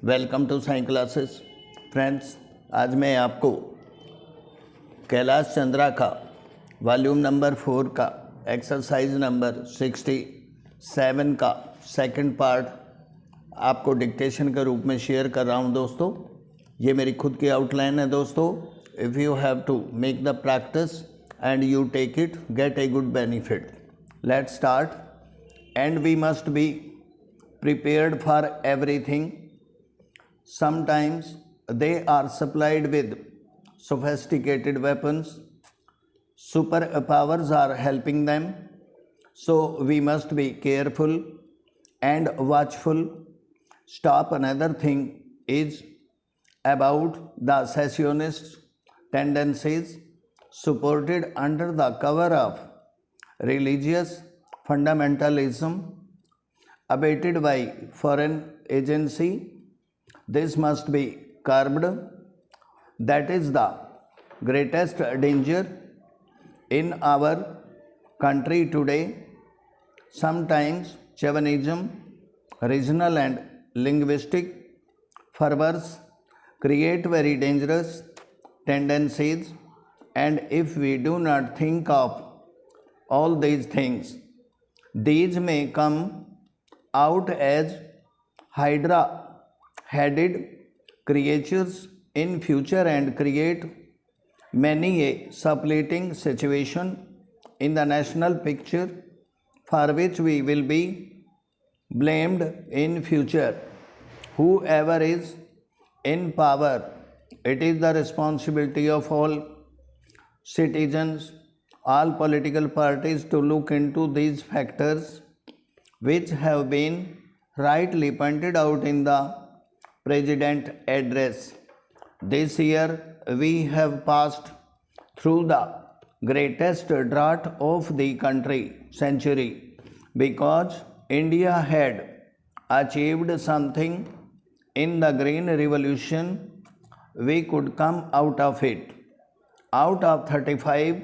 Welcome to Sai classes. Friends, आज मैं आपको कैलाश चंद्रा का वॉल्यूम नंबर 4 का एक्सरसाइज नंबर 67 का सेकंड पार्ट आपको डिक्टेशन के रूप में शेयर कर रहा हूं। दोस्तों, ये मेरी खुद की आउटलाइन है। दोस्तों, if you have to make the practice and you take it, get a good benefit. Let's start. And we must be prepared for everything. Sometimes they are supplied with sophisticated weapons. Superpowers are helping them. So we must be careful and watchful. Stop. Another thing is about the secessionist tendencies supported under the cover of religious fundamentalism abated by foreign agency. This must be curbed. That is the greatest danger in our country today. Sometimes chauvinism, regional and linguistic fervors create very dangerous tendencies, and if we do not think of all these things, these may come out as hydra-headed creatures in future and create many a suppleting situation in the national picture for which we will be blamed in future. Whoever is in power, it is the responsibility of all citizens, all political parties to look into these factors which have been rightly pointed out in the President address. This year we have passed through the greatest drought of the country century because India had achieved something in the Green Revolution. We could come out of it. Out of 35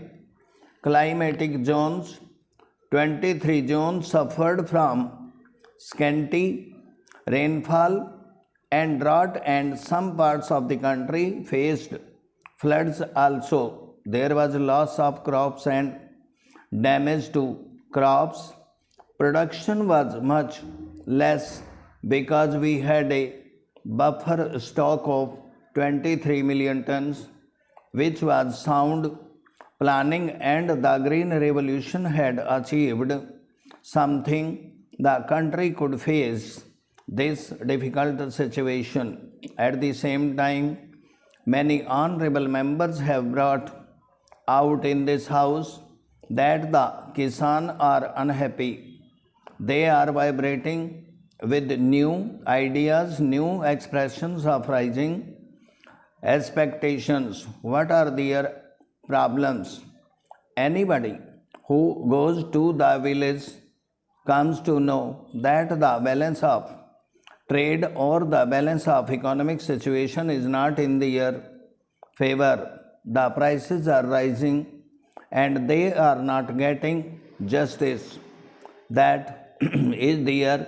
climatic zones, 23 zones suffered from scanty rainfall and drought, and some parts of the country faced floods also. There was loss of crops and damage to crops. Production was much less because we had a buffer stock of 23 million tons, which was sound planning, and the Green Revolution had achieved something. The country could face this difficult situation. At the same time, many honorable members have brought out in this house that the Kisan are unhappy. They are vibrating with new ideas, new expressions of rising expectations. What are their problems? Anybody who goes to the village comes to know that the balance of trade or the balance of economic situation is not in their favor. The prices are rising and they are not getting justice. That is their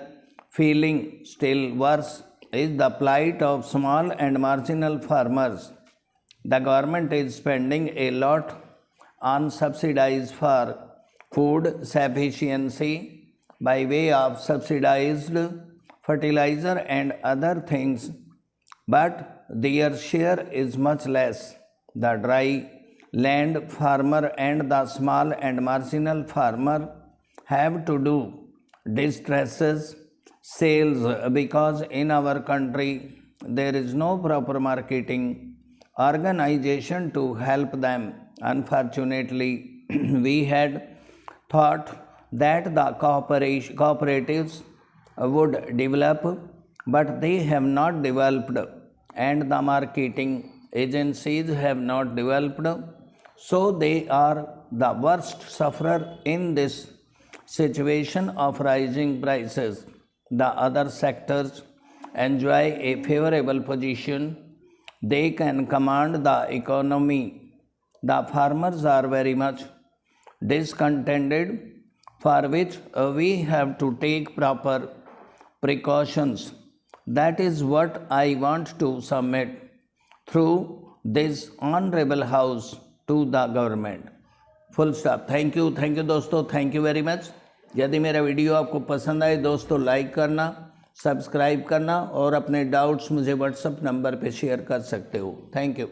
feeling. Still worse is the plight of small and marginal farmers. The government is spending a lot on subsidies for food sufficiency by way of subsidized fertilizer and other things, but their share is much less. The dry land farmer and the small and marginal farmer have to do distresses sales because in our country there is no proper marketing organization to help them. Unfortunately, we had thought that the cooperatives would develop, but they have not developed, and the marketing agencies have not developed. So they are the worst sufferer in this situation of rising prices. The other sectors enjoy a favorable position. They can command the economy. The farmers are very much discontented, for which we have to take proper precautions. That is what I want to submit through this honorable house to the government. Full stop. Thank you दोस्तों, thank you very much. यदि मेरा video आपको पसंद आए दोस्तों, like करना, subscribe करना और अपने डाउट्स मुझे व्हाट्सएप नंबर पे शेयर कर सकते हो। Thank you.